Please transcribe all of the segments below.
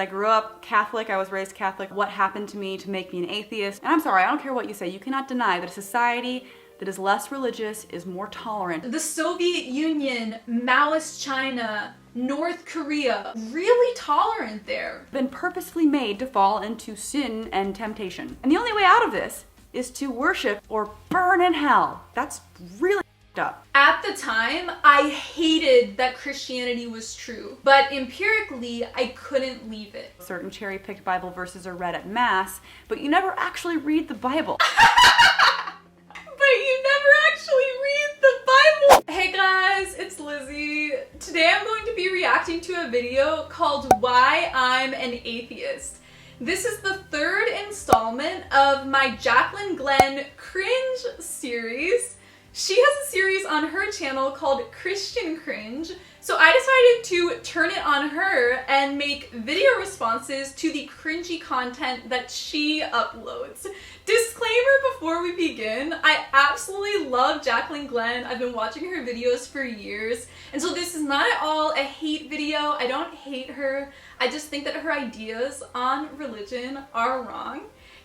I grew up Catholic, I was raised Catholic. What happened to me to make me an atheist? And I'm sorry, I don't care what you say, you cannot deny that a society that is less religious is more tolerant. The Soviet Union, Maoist China, North Korea, really tolerant there. Been purposefully made to fall into sin and temptation. And the only way out of this is to worship or burn in hell. That's really up. At the time, I hated that Christianity was true, but empirically, I couldn't leave it. Certain cherry-picked Bible verses are read at Mass, but you never actually read the Bible. But you never actually read the Bible! Hey guys, it's Lizzie. Today I'm going to be reacting to a video called Why I'm an Atheist. This is the third installment of my Jaclyn Glenn Cringe series. She has a series on her channel called Christian Cringe, so I decided to turn it on her and make video responses to the cringy content that she uploads. Disclaimer before we begin, I absolutely love Jaclyn Glenn. I've been watching her videos for years, and so this is not at all a hate video. I don't hate her. I just think that her ideas on religion are wrong.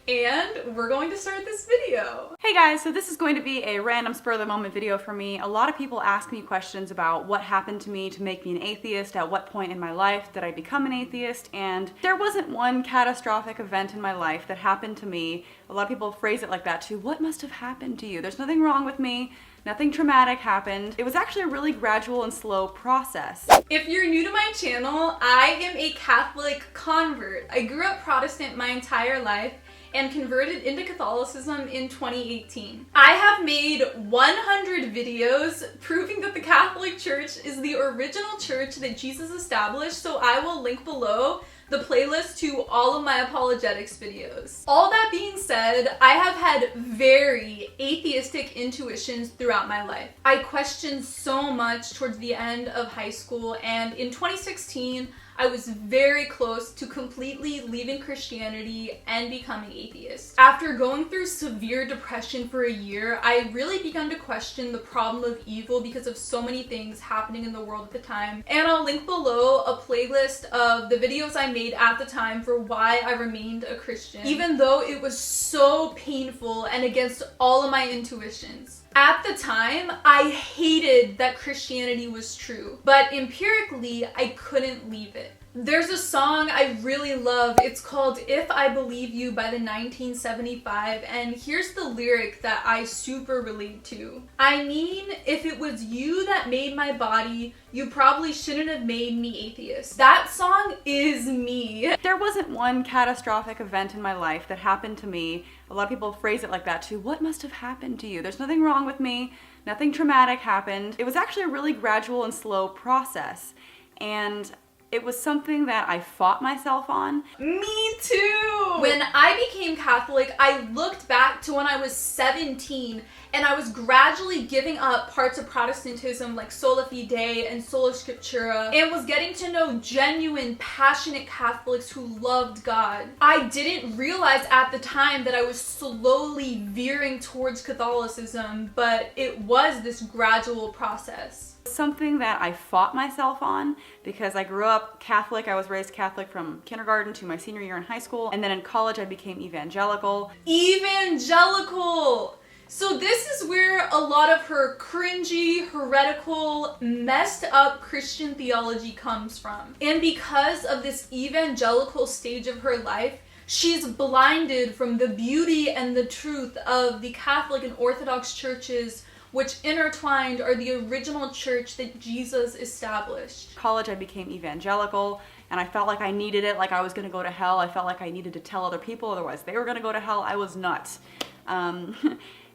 And we're going to start this video. Hey guys, so this is going to be a random spur of the moment video for me. A lot of people ask me questions about what happened to me to make me an atheist, at what point in my life did I become an atheist, and there wasn't one catastrophic event in my life that happened to me. A lot of people phrase it like that too. What must have happened to you? There's nothing wrong with me. Nothing traumatic happened. It was actually a really gradual and slow process. If you're new to my channel, I am a Catholic convert. I grew up Protestant my entire life and converted into Catholicism in 2018. I have made 100 videos proving that the Catholic Church is the original church that Jesus established, so I will link below the playlist to all of my apologetics videos. All that being said, I have had very atheistic intuitions throughout my life. I questioned so much towards the end of high school, and in 2016, I was very close to completely leaving Christianity and becoming atheist. After going through severe depression for a year, I really began to question the problem of evil because of so many things happening in the world at the time. And I'll link below a playlist of the videos I made at the time for why I remained a Christian, even though it was so painful and against all of my intuitions. At the time, I hated that Christianity was true, but empirically, I couldn't leave it. There's a song I really love. It's called If I Believe You by the 1975, and here's the lyric that I super relate to. I mean, if it was you that made my body, you probably shouldn't have made me atheist. That song is me. There wasn't one catastrophic event in my life that happened to me. A lot of people phrase it like that too. What must have happened to you? There's nothing wrong with me. Nothing traumatic happened. It was actually a really gradual and slow process. And it was something that I fought myself on. Me too! When I became Catholic, I looked back to when I was 17 and I was gradually giving up parts of Protestantism like Sola Fide and Sola Scriptura and was getting to know genuine, passionate Catholics who loved God. I didn't realize at the time that I was slowly veering towards Catholicism, but it was this gradual process. Something that I fought myself on because I grew up Catholic. I was raised Catholic from kindergarten to my senior year in high school, and then in college I became evangelical. Evangelical! So this is where a lot of her cringy, heretical, messed up Christian theology comes from. And because of this evangelical stage of her life, she's blinded from the beauty and the truth of the Catholic and Orthodox churches, which intertwined are the original church that Jesus established. In college, I became evangelical, and I felt like I needed it, like I was gonna go to hell. I felt like I needed to tell other people, otherwise they were gonna go to hell. I was nuts.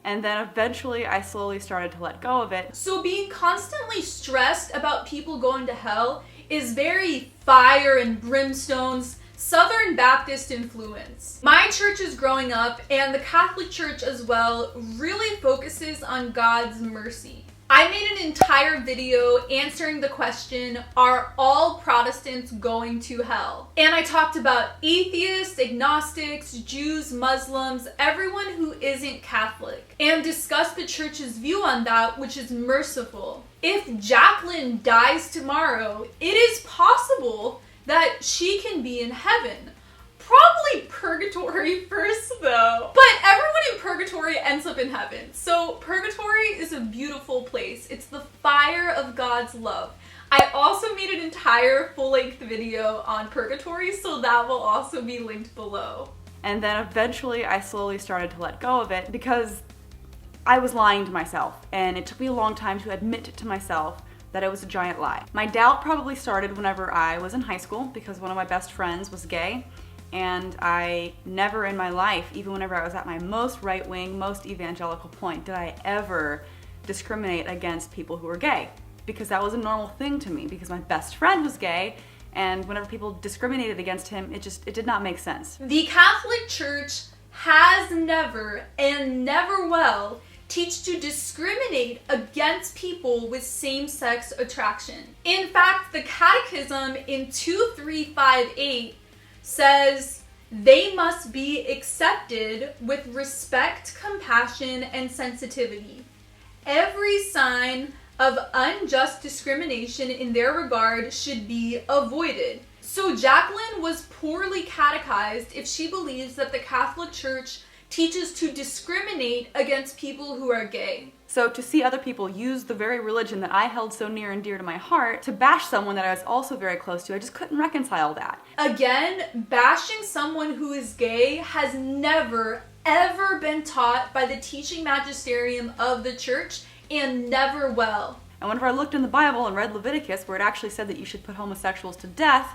And then eventually I slowly started to let go of it. So being constantly stressed about people going to hell is very fire and brimstones, Southern Baptist influence. My churches growing up, and the Catholic Church as well, really focuses on God's mercy. I made an entire video answering the question, are all Protestants going to hell? And I talked about atheists, agnostics, Jews, Muslims, everyone who isn't Catholic, and discussed the church's view on that, which is merciful. If Jaclyn dies tomorrow, it is possible that she can be in heaven. Probably purgatory first though. But everyone in purgatory ends up in heaven. So purgatory is a beautiful place. It's the fire of God's love. I also made an entire full-length video on purgatory, so that will also be linked below. And then eventually I slowly started to let go of it because I was lying to myself, and it took me a long time to admit to myself that it was a giant lie. My doubt probably started whenever I was in high school because one of my best friends was gay, and I never in my life, even whenever I was at my most right-wing, most evangelical point, did I ever discriminate against people who were gay. Because that was a normal thing to me, because my best friend was gay, and whenever people discriminated against him, it did not make sense. The Catholic Church has never, and never will, teach to discriminate against people with same-sex attraction. In fact, the Catechism in 2358 says they must be accepted with respect, compassion, and sensitivity. Every sign of unjust discrimination in their regard should be avoided. So Jaclyn was poorly catechized if she believes that the Catholic Church teaches to discriminate against people who are gay. So to see other people use the very religion that I held so near and dear to my heart to bash someone that I was also very close to, I just couldn't reconcile that. Again, bashing someone who is gay has never, ever been taught by the teaching magisterium of the church, and never will. And whenever I looked in the Bible and read Leviticus, where it actually said that you should put homosexuals to death,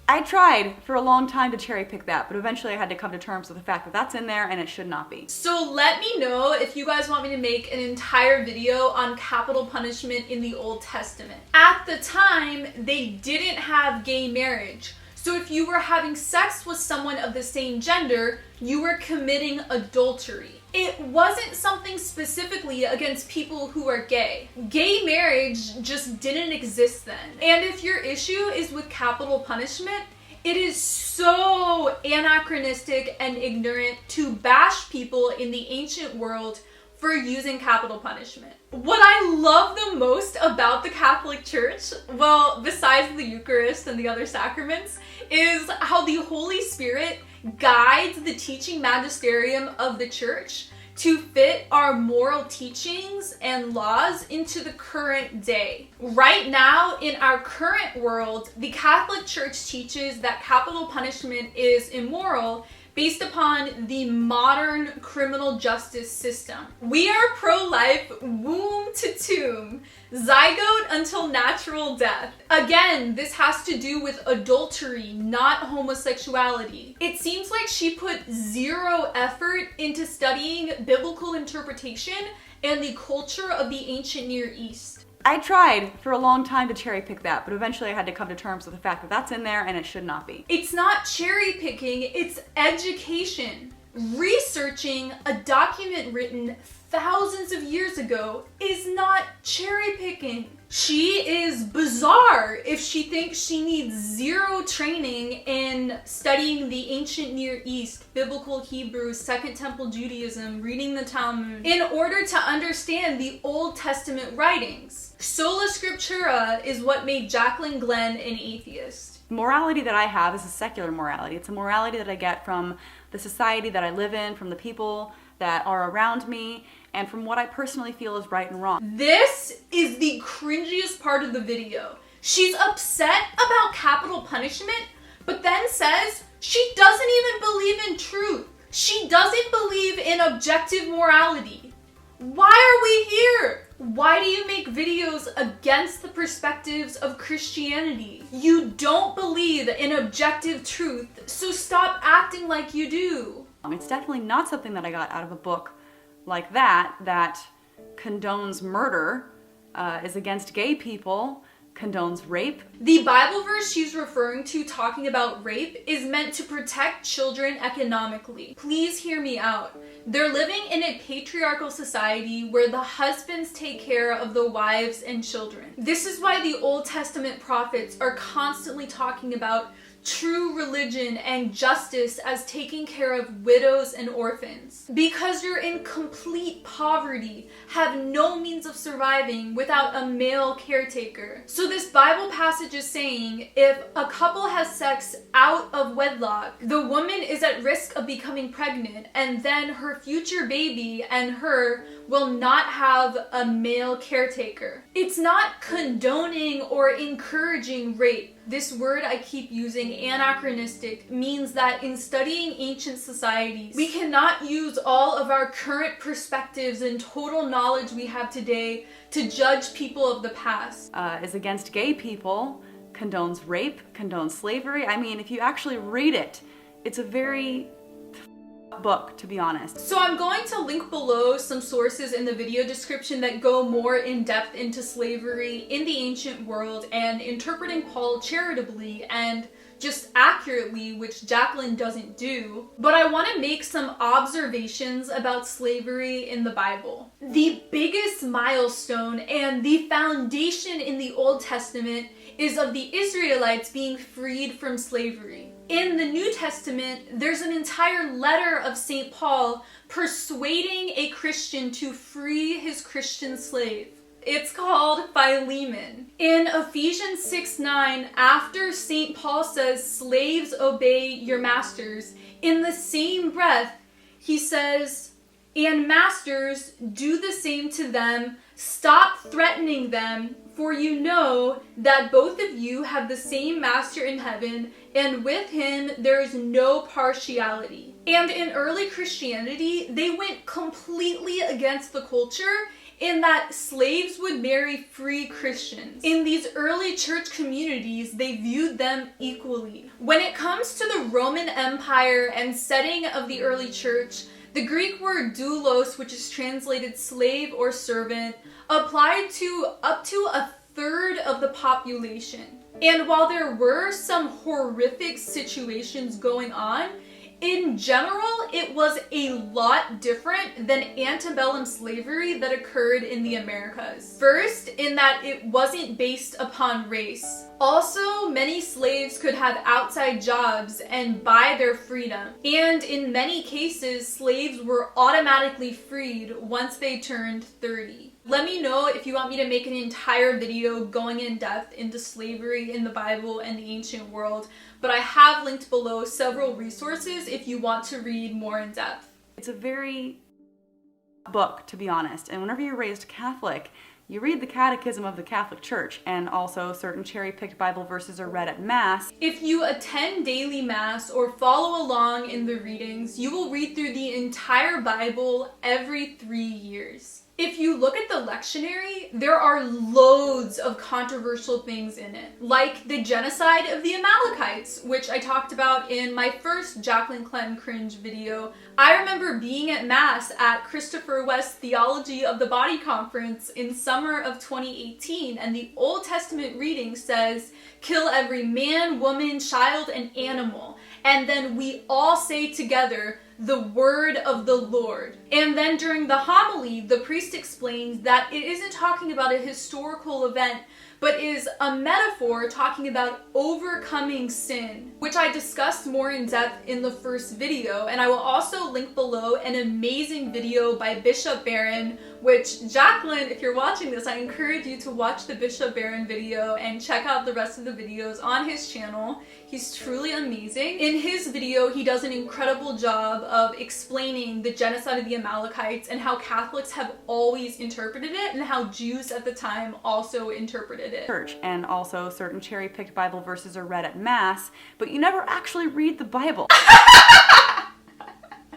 I tried for a long time to cherry pick that, but eventually I had to come to terms with the fact that that's in there and it should not be. So let me know if you guys want me to make an entire video on capital punishment in the Old Testament. At the time, they didn't have gay marriage. So if you were having sex with someone of the same gender, you were committing adultery. It wasn't something specifically against people who are gay. Gay marriage just didn't exist then. And if your issue is with capital punishment, it is so anachronistic and ignorant to bash people in the ancient world for using capital punishment. What I love the most about the Catholic Church, well, besides the Eucharist and the other sacraments, is how the Holy Spirit guides the teaching magisterium of the church to fit our moral teachings and laws into the current day. Right now, in our current world, the Catholic Church teaches that capital punishment is immoral based upon the modern criminal justice system. We are pro-life, womb to tomb, zygote until natural death. Again, this has to do with adultery, not homosexuality. It seems like she put zero effort into studying biblical interpretation and the culture of the ancient Near East. I tried for a long time to cherry pick that, but eventually I had to come to terms with the fact that that's in there and it should not be. It's not cherry picking, it's education. Researching a document written thousands of years ago is not cherry picking. She is bizarre if she thinks she needs zero training in studying the ancient Near East, biblical Hebrew, Second Temple Judaism, reading the Talmud, in order to understand the Old Testament writings. Sola Scriptura is what made Jaclyn Glenn an atheist. Morality that I have is a secular morality. It's a morality that I get from the society that I live in, from the people that are around me, and from what I personally feel is right and wrong. This is the cringiest part of the video. She's upset about capital punishment, but then says she doesn't even believe in truth. She doesn't believe in objective morality. Why are we here? Why do you make videos against the perspectives of Christianity? You don't believe in objective truth, so stop acting like you do. It's definitely not something that I got out of a book like that condones murder, is against gay people, condones rape. The Bible verse she's referring to talking about rape is meant to protect children economically. Please hear me out. They're living in a patriarchal society where the husbands take care of the wives and children. This is why the Old Testament prophets are constantly talking about true religion and justice as taking care of widows and orphans. Because you're in complete poverty, have no means of surviving without a male caretaker. So this Bible passage passages saying if a couple has sex out of wedlock, the woman is at risk of becoming pregnant, and then her future baby and her will not have a male caretaker. It's not condoning or encouraging rape. This word I keep using, anachronistic, means that in studying ancient societies, we cannot use all of our current perspectives and total knowledge we have today to judge people of the past. Is against gay people, condones rape, condones slavery. I mean, if you actually read it, it's a very book, to be honest. So I'm going to link below some sources in the video description that go more in depth into slavery in the ancient world and interpreting Paul charitably and just accurately, which Jaclyn doesn't do. But I want to make some observations about slavery in the Bible. The biggest milestone and the foundation in the Old Testament is of the Israelites being freed from slavery. In the New Testament, there's an entire letter of St. Paul persuading a Christian to free his Christian slave. It's called Philemon. In Ephesians 6:9, after St. Paul says, slaves obey your masters, in the same breath, he says, and masters, do the same to them, stop threatening them, for you know that both of you have the same master in heaven, and with him there is no partiality. And in early Christianity, they went completely against the culture in that slaves would marry free Christians. In these early church communities, they viewed them equally. When it comes to the Roman Empire and setting of the early church, the Greek word doulos, which is translated slave or servant, applied to up to a third of the population. And while there were some horrific situations going on, in general, it was a lot different than antebellum slavery that occurred in the Americas. First, in that it wasn't based upon race. Also, many slaves could have outside jobs and buy their freedom. And in many cases, slaves were automatically freed once they turned 30. Let me know if you want me to make an entire video going in depth into slavery in the Bible and the ancient world, but I have linked below several resources if you want to read more in depth. It's a very book, to be honest, and whenever you're raised Catholic, you read the Catechism of the Catholic Church, and also certain cherry-picked Bible verses are read at Mass. If you attend daily Mass or follow along in the readings, you will read through the entire Bible every 3 years. If you look at the lectionary, there are loads of controversial things in it, like the genocide of the Amalekites, which I talked about in my first Jaclyn Glenn Cringe video. I remember being at Mass at Christopher West's Theology of the Body conference in summer of 2018, and the Old Testament reading says, kill every man, woman, child, and animal. And then we all say together, the word of the Lord. And then during the homily, the priest explains that it isn't talking about a historical event, but is a metaphor talking about overcoming sin, which I discussed more in depth in the first video. And I will also link below an amazing video by Bishop Barron, which Jaclyn, if you're watching this, I encourage you to watch the Bishop Barron video and check out the rest of the videos on his channel. He's truly amazing. In his video, he does an incredible job of explaining the genocide of the Amalekites and how Catholics have always interpreted it and how Jews at the time also interpreted it. Church, and also certain cherry-picked Bible verses are read at Mass, but you never actually read the Bible. But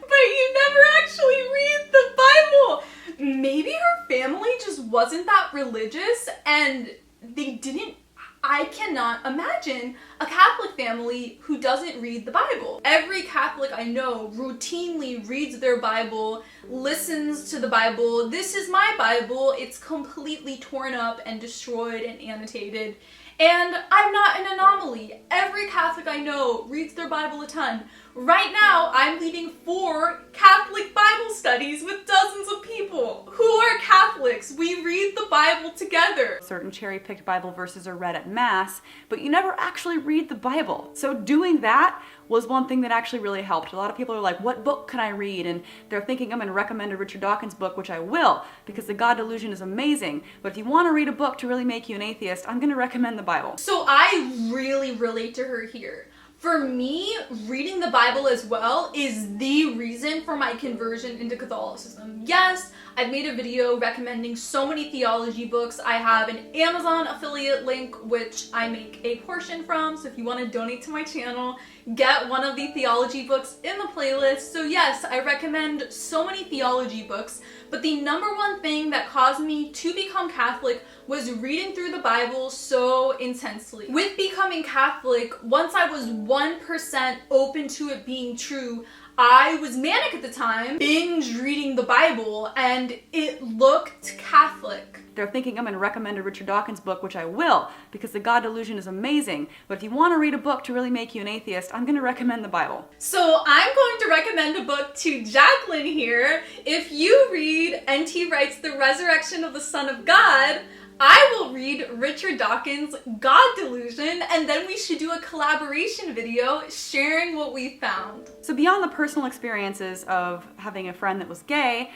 you never actually read the Bible! Maybe her family just wasn't that religious and they didn't. I cannot imagine a Catholic family who doesn't read the Bible. Every Catholic I know routinely reads their Bible, listens to the Bible. This is my Bible. It's completely torn up and destroyed and annotated. And I'm not an anomaly. Every Catholic I know reads their Bible a ton. Right now, I'm leading 4 Catholic Bible studies with dozens of people who are Catholics. We read the Bible together. Certain cherry-picked Bible verses are read at Mass, but you never actually read the Bible. So doing that was one thing that actually really helped. A lot of people are like, what book can I read? And they're thinking I'm going to recommend a Richard Dawkins book, which I will, because The God Delusion is amazing. But if you want to read a book to really make you an atheist, I'm going to recommend the Bible. So I really relate to her here. For me, reading the Bible as well is the reason for my conversion into Catholicism. Yes, I've made a video recommending so many theology books. I have an Amazon affiliate link, which I make a portion from, so if you want to donate to my channel, get one of the theology books in the playlist. So yes, I recommend so many theology books, but the number one thing that caused me to become Catholic was reading through the Bible so intensely. With becoming Catholic, once I was 1% open to it being true, I was manic at the time, binge reading the Bible, and it looked Catholic. They're thinking I'm going to recommend a Richard Dawkins book, which I will, because The God Delusion is amazing. But if you want to read a book to really make you an atheist, I'm going to recommend the Bible. So I'm going to recommend a book to Jaclyn here. If you read N.T. Wright's The Resurrection of the Son of God, I will read Richard Dawkins' God Delusion, and then we should do a collaboration video sharing what we found. So beyond the personal experiences of having a friend that was gay,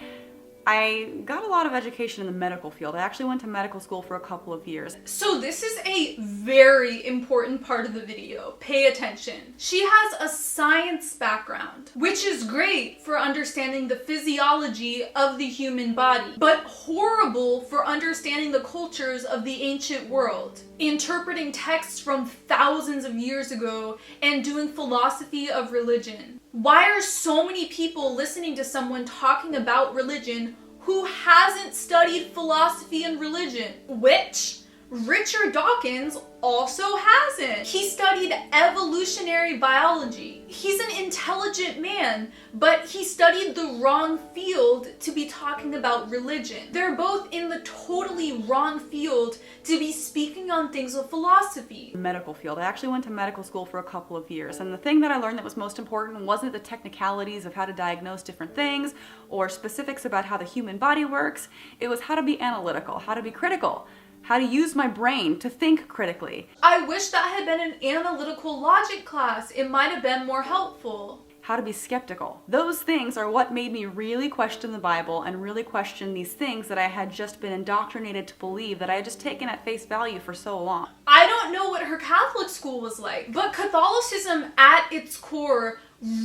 I got a lot of education in the medical field. I actually went to medical school for a couple of years. So this is a very important part of the video. Pay attention. She has a science background, which is great for understanding the physiology of the human body, but horrible for understanding the cultures of the ancient world. Interpreting texts from thousands of years ago and doing philosophy of religion. Why are so many people listening to someone talking about religion who hasn't studied philosophy and religion? Which Richard Dawkins also hasn't. He studied evolutionary biology. He's an intelligent man, but he studied the wrong field to be talking about religion. They're both in the totally wrong field to be speaking on things of philosophy. Medical field. I actually went to medical school for a couple of years, and the thing that I learned that was most important wasn't the technicalities of how to diagnose different things or specifics about how the human body works. It was how to be analytical, how to be critical, how to use my brain to think critically. I wish that had been an analytical logic class. It might have been more helpful. How to be skeptical. Those things are what made me really question the Bible and really question these things that I had just been indoctrinated to believe, that I had just taken at face value for so long. I don't know what her Catholic school was like, but Catholicism at its core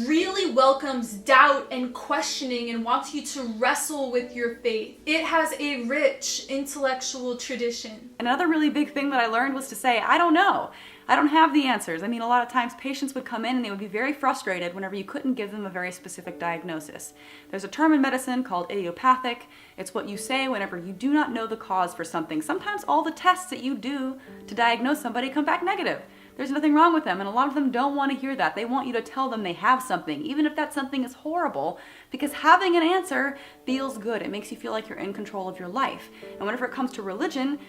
really welcomes doubt and questioning and wants you to wrestle with your faith. It has a rich intellectual tradition. Another really big thing that I learned was to say, I don't know. I don't have the answers. I mean, a lot of times patients would come in and they would be very frustrated whenever you couldn't give them a very specific diagnosis. There's a term in medicine called idiopathic. It's what you say whenever you do not know the cause for something. Sometimes all the tests that you do to diagnose somebody come back negative. There's nothing wrong with them, and a lot of them don't want to hear that. They want you to tell them they have something, even if that something is horrible, because having an answer feels good. It makes you feel like you're in control of your life. And whenever it comes to religion,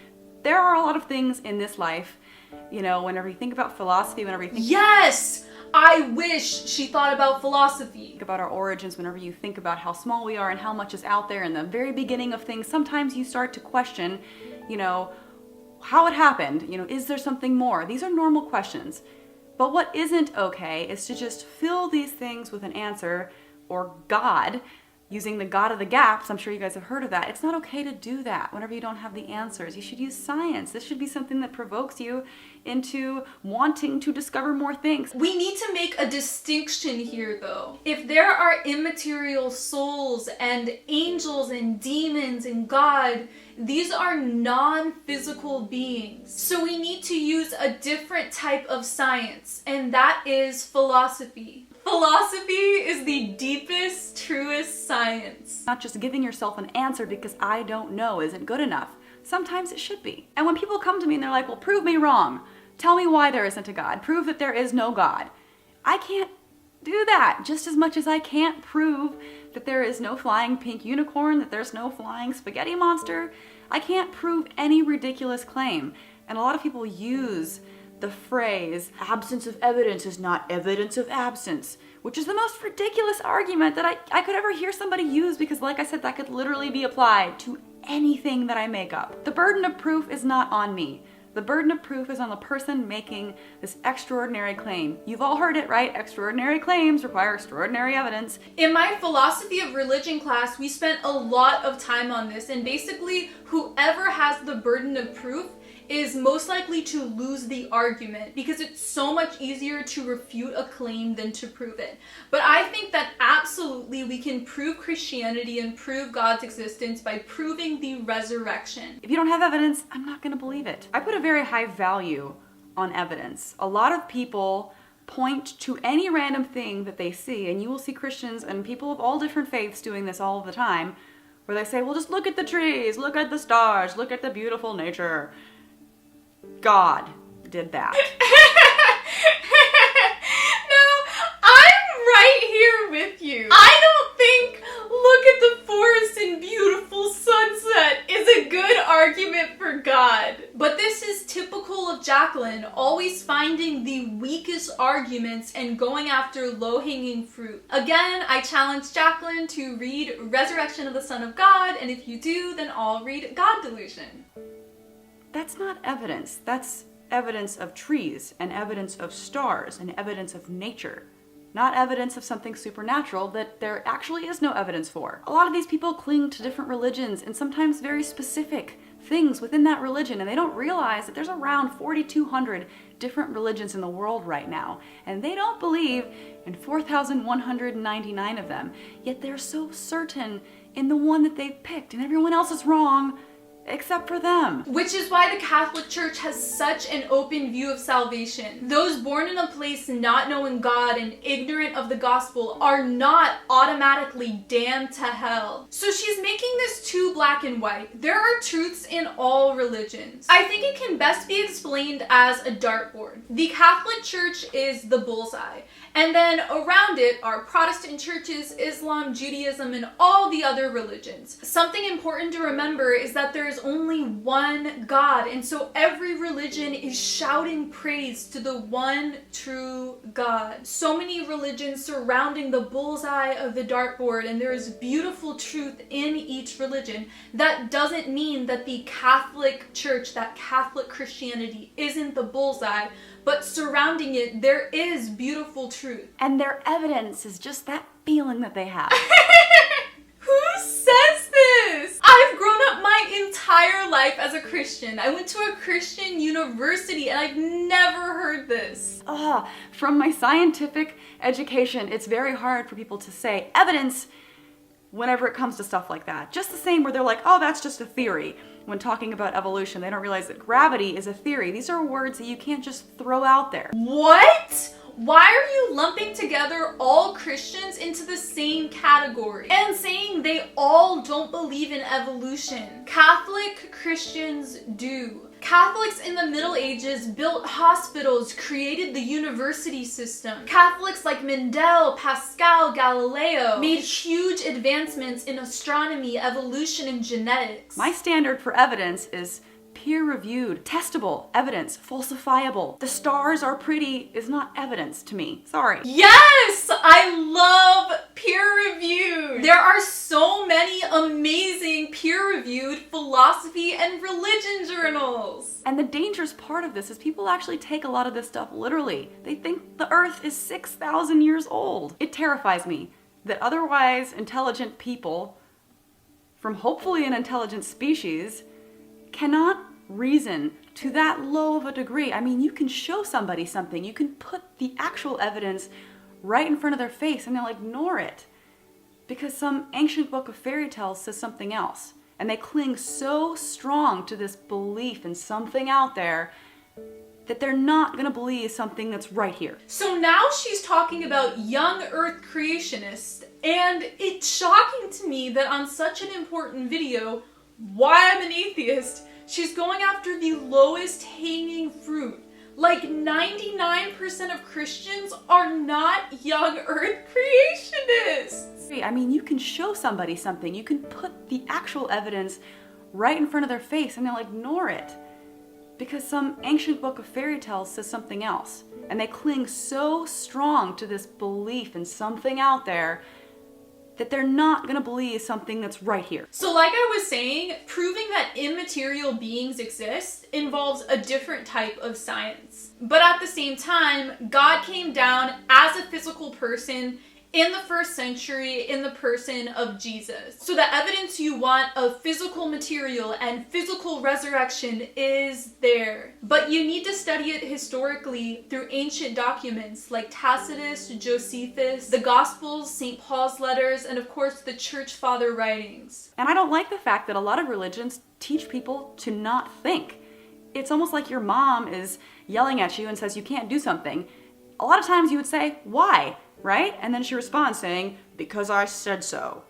there are a lot of things in this life, you know, whenever you think about philosophy, whenever you think... Yes! I wish she thought about philosophy. Think about our origins, whenever you think about how small we are and how much is out there in the very beginning of things, sometimes you start to question, you know, how it happened, you know, is there something more? These are normal questions. But what isn't okay is to just fill these things with an answer or God, using the God of the gaps. I'm sure you guys have heard of that. It's not okay to do that whenever you don't have the answers. You should use science. This should be something that provokes you into wanting to discover more things. We need to make a distinction here though. If there are immaterial souls and angels and demons and God, these are non-physical beings. So we need to use a different type of science, and that is philosophy. Philosophy is the deepest, truest science. Not just giving yourself an answer because I don't know isn't good enough. Sometimes it should be. And when people come to me and they're like, well, prove me wrong. Tell me why there isn't a God. Prove that there is no God. I can't do that, just as much as I can't prove that there is no flying pink unicorn, that there's no flying spaghetti monster. I can't prove any ridiculous claim. And a lot of people use the phrase, absence of evidence is not evidence of absence, which is the most ridiculous argument that I could ever hear somebody use, because like I said, that could literally be applied to anything that I make up. The burden of proof is not on me. The burden of proof is on the person making this extraordinary claim. You've all heard it, right? Extraordinary claims require extraordinary evidence. In my philosophy of religion class, we spent a lot of time on this, and basically whoever has the burden of proof is most likely to lose the argument, because it's so much easier to refute a claim than to prove it. But I think that absolutely we can prove Christianity and prove God's existence by proving the resurrection. If you don't have evidence, I'm not going to believe it. I put a very high value on evidence. A lot of people point to any random thing that they see, and you will see Christians and people of all different faiths doing this all the time, where they say, well, just look at the trees, look at the stars, look at the beautiful nature. God did that. No, I'm right here with you. I don't think look at the forest and beautiful sunset is a good argument for God. But this is typical of Jaclyn, always finding the weakest arguments and going after low-hanging fruit. Again, I challenge Jaclyn to read Resurrection of the Son of God, and if you do, then I'll read God Delusion. That's not evidence. That's evidence of trees and evidence of stars and evidence of nature, not evidence of something supernatural that there actually is no evidence for. A lot of these people cling to different religions and sometimes very specific things within that religion, and they don't realize that there's around 4,200 different religions in the world right now, and they don't believe in 4,199 of them, yet they're so certain in the one that they've picked, and everyone else is wrong except for them. Which is why the Catholic Church has such an open view of salvation. Those born in a place not knowing God and ignorant of the gospel are not automatically damned to hell. So she's making this too black and white. There are truths in all religions. I think it can best be explained as a dartboard. The Catholic Church is the bullseye, and then around it are Protestant churches, Islam, Judaism, and all the other religions. Something important to remember is that there is only one God, and so every religion is shouting praise to the one true God. So many religions surrounding the bullseye of the dartboard, and there is beautiful truth in each religion. That doesn't mean that the Catholic Church, that Catholic Christianity, isn't the bullseye, but surrounding it, there is beautiful truth. And their evidence is just that feeling that they have. Who says this? I've grown up my entire life as a Christian. I went to a Christian university and I've never heard this. From my scientific education, it's very hard for people to say evidence whenever it comes to stuff like that. Just the same where they're like, oh, that's just a theory. When talking about evolution, they don't realize that gravity is a theory. These are words that you can't just throw out there. What? Why are you lumping together all Christians into the same category and saying they all don't believe in evolution? Catholic Christians do. Catholics in the Middle Ages built hospitals, created the university system. Catholics like Mendel, Pascal, Galileo made huge advancements in astronomy, evolution, and genetics. My standard for evidence is peer-reviewed, testable evidence, falsifiable. The stars are pretty is not evidence to me. Sorry. Yes! I love peer-reviewed. There are so many amazing peer-reviewed philosophy and religion journals. And the dangerous part of this is people actually take a lot of this stuff literally. They think the Earth is 6,000 years old. It terrifies me that otherwise intelligent people from hopefully an intelligent species cannot reason to that low of a degree. I mean, you can show somebody something, you can put the actual evidence right in front of their face and they'll ignore it because some ancient book of fairy tales says something else. And they cling so strong to this belief in something out there that they're not gonna believe something that's right here. So now she's talking about young Earth creationists, and it's shocking to me that on such an important video, Why I'm an Atheist, she's going after the lowest hanging fruit. Like 99% of Christians are not young Earth creationists. I mean, you can show somebody something, you can put the actual evidence right in front of their face and they'll ignore it because some ancient book of fairy tales says something else. And they cling so strong to this belief in something out there that they're not gonna believe something that's right here. So like I was saying, proving that immaterial beings exist involves a different type of science. But at the same time, God came down as a physical person in the 1st century in the person of Jesus. So the evidence you want of physical material and physical resurrection is there. But you need to study it historically through ancient documents like Tacitus, Josephus, the Gospels, St. Paul's letters, and of course the Church Father writings. And I don't like the fact that a lot of religions teach people to not think. It's almost like your mom is yelling at you and says you can't do something. A lot of times you would say, why? Right? And then she responds saying, because I said so.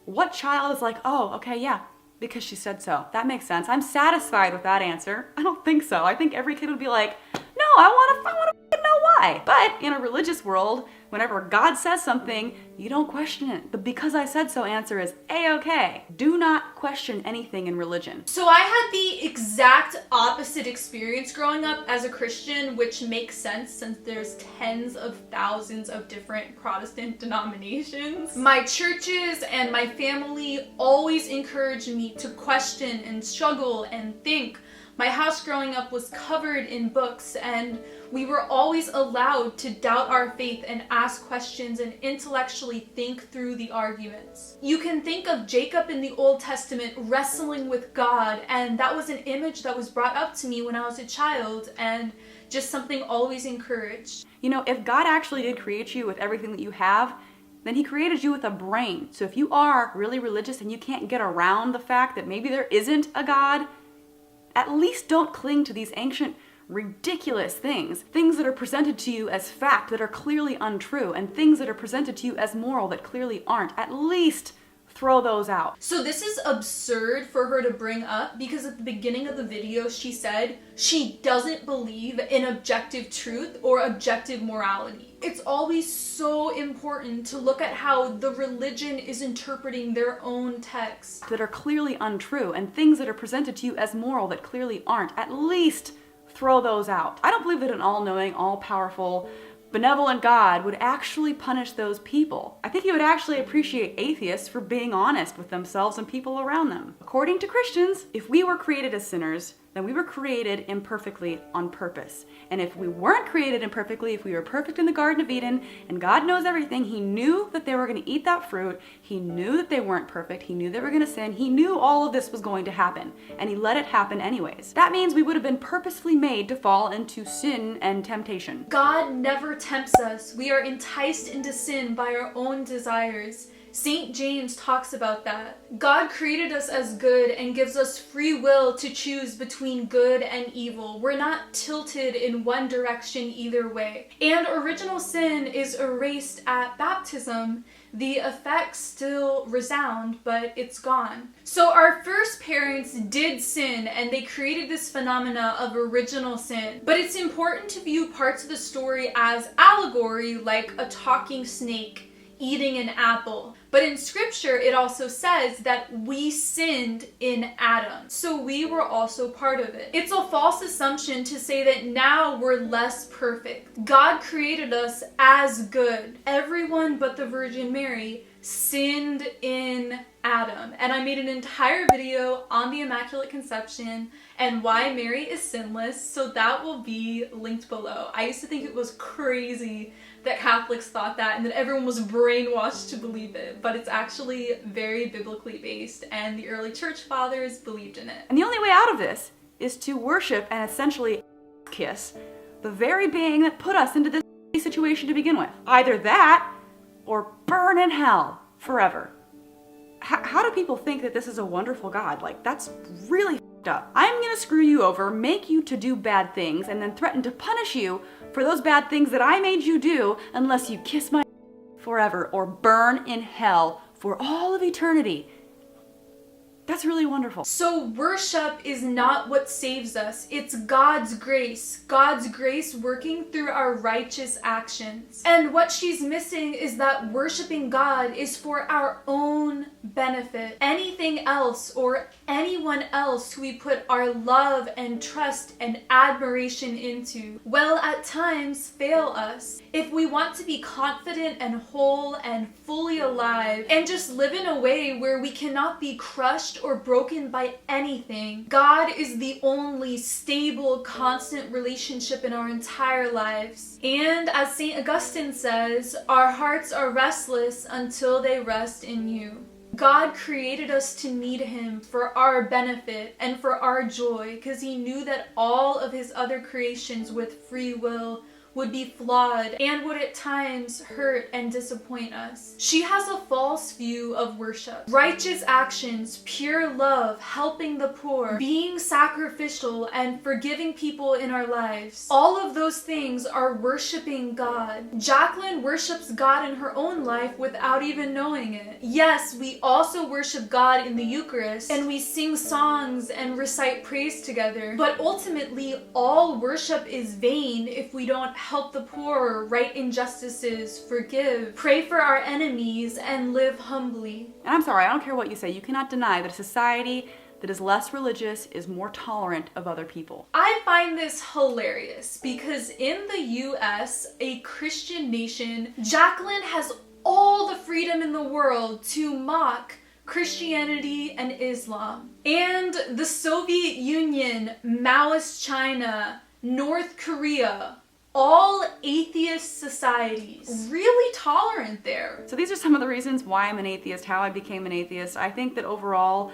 What child is like, oh, okay, yeah, because she said so. That makes sense. I'm satisfied with that answer. I don't think so. I think every kid would be like, no, I want to know why. But in a religious world, whenever God says something, you don't question it. The because I said so answer is A-okay. Do not question anything in religion. So I had the exact opposite experience growing up as a Christian, which makes sense since there's tens of thousands of different Protestant denominations. My churches and my family always encouraged me to question and struggle and think. My house growing up was covered in books, and we were always allowed to doubt our faith and ask questions and intellectually think through the arguments. You can think of Jacob in the Old Testament wrestling with God, and that was an image that was brought up to me when I was a child, and just something always encouraged. You know, if God actually did create you with everything that you have, then he created you with a brain. So if you are really religious and you can't get around the fact that maybe there isn't a God, at least don't cling to these ancient, ridiculous things that are presented to you as fact that are clearly untrue, and things that are presented to you as moral that clearly aren't. At least throw those out. So this is absurd for her to bring up because at the beginning of the video she said she doesn't believe in objective truth or objective morality. It's always so important to look at how the religion is interpreting their own text. That are clearly untrue, and things that are presented to you as moral that clearly aren't. At least throw those out. I don't believe that an all-knowing, all-powerful, benevolent God would actually punish those people. I think he would actually appreciate atheists for being honest with themselves and people around them. According to Christians, if we were created as sinners, then we were created imperfectly on purpose. And if we weren't created imperfectly, if we were perfect in the Garden of Eden, and God knows everything, he knew that they were going to eat that fruit, he knew that they weren't perfect, he knew they were going to sin, he knew all of this was going to happen, and he let it happen anyways. That means we would have been purposefully made to fall into sin and temptation. God never tempts us. We are enticed into sin by our own desires. St. James talks about that. God created us as good and gives us free will to choose between good and evil. We're not tilted in one direction either way. And original sin is erased at baptism. The effects still resound, but it's gone. So our first parents did sin, and they created this phenomena of original sin. But it's important to view parts of the story as allegory, like a talking snake eating an apple. But in scripture, it also says that we sinned in Adam. So we were also part of it. It's a false assumption to say that now we're less perfect. God created us as good. Everyone but the Virgin Mary sinned in Adam. And I made an entire video on the Immaculate Conception and why Mary is sinless, so that will be linked below. I used to think it was crazy that Catholics thought that and that everyone was brainwashed to believe it, but it's actually very biblically based, and the early church fathers believed in it. And the only way out of this is to worship and essentially kiss the very being that put us into this situation to begin with. Either that or burn in hell forever. How do people think that this is a wonderful God? Like, that's really f***ed up. I'm gonna screw you over, make you to do bad things, and then threaten to punish you for those bad things that I made you do unless you kiss my forever or burn in hell for all of eternity. That's really wonderful. So worship is not what saves us. It's God's grace. God's grace working through our righteous actions. And what she's missing is that worshiping God is for our own benefit. Anything else or anyone else who we put our love and trust and admiration into will at times fail us. If we want to be confident and whole and fully alive and just live in a way where we cannot be crushed or broken by anything, God is the only stable, constant relationship in our entire lives. And as St. Augustine says, our hearts are restless until they rest in you. God created us to need him for our benefit and for our joy, because he knew that all of his other creations with free will would be flawed and would at times hurt and disappoint us. She has a false view of worship. Righteous actions, pure love, helping the poor, being sacrificial, and forgiving people in our lives. All of those things are worshiping God. Jaclyn worships God in her own life without even knowing it. Yes, we also worship God in the Eucharist, and we sing songs and recite praise together, but ultimately all worship is vain if we don't help the poor, right injustices, forgive, pray for our enemies, and live humbly. And I'm sorry, I don't care what you say. You cannot deny that a society that is less religious is more tolerant of other people. I find this hilarious because in the US, a Christian nation, Jaclyn has all the freedom in the world to mock Christianity and Islam. And the Soviet Union, Maoist China, North Korea, all atheist societies, really tolerant there. So these are some of the reasons why I'm an atheist, how I became an atheist. I think that overall,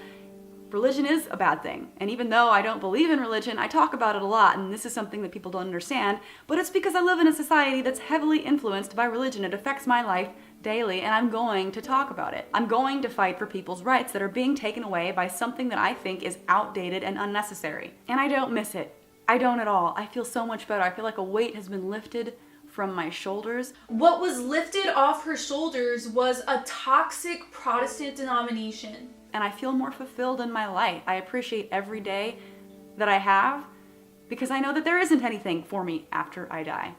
religion is a bad thing. And even though I don't believe in religion, I talk about it a lot, and this is something that people don't understand, but it's because I live in a society that's heavily influenced by religion. It affects my life daily, and I'm going to talk about it. I'm going to fight for people's rights that are being taken away by something that I think is outdated and unnecessary. And I don't miss it. I don't at all. I feel so much better. I feel like a weight has been lifted from my shoulders. What was lifted off her shoulders was a toxic Protestant denomination. And I feel more fulfilled in my life. I appreciate every day that I have because I know that there isn't anything for me after I die.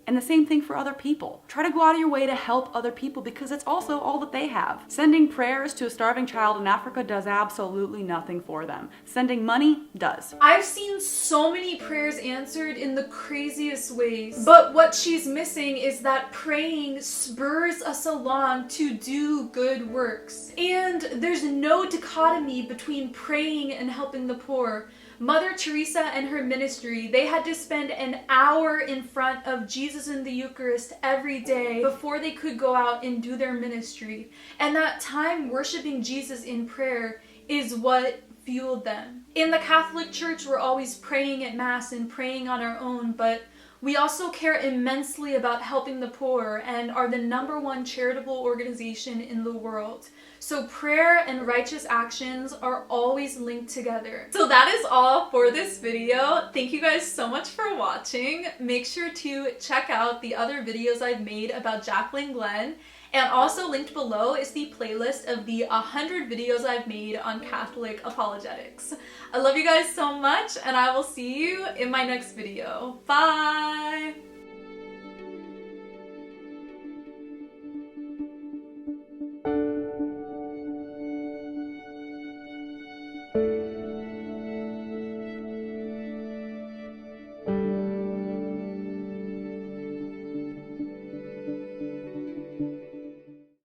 And the same thing for other people. Try to go out of your way to help other people because it's also all that they have. Sending prayers to a starving child in Africa does absolutely nothing for them. Sending money does. I've seen so many prayers answered in the craziest ways. But what she's missing is that praying spurs us along to do good works. And there's no dichotomy between praying and helping the poor. Mother Teresa and her ministry, they had to spend an hour in front of Jesus in the Eucharist every day before they could go out and do their ministry. And that time worshiping Jesus in prayer is what fueled them. In the Catholic Church, we're always praying at Mass and praying on our own, but we also care immensely about helping the poor and are the #1 charitable organization in the world. So prayer and righteous actions are always linked together. So that is all for this video. Thank you guys so much for watching. Make sure to check out the other videos I've made about Jaclyn Glenn. And also linked below is the playlist of the 100 videos I've made on Catholic apologetics. I love you guys so much, and I will see you in my next video. Bye!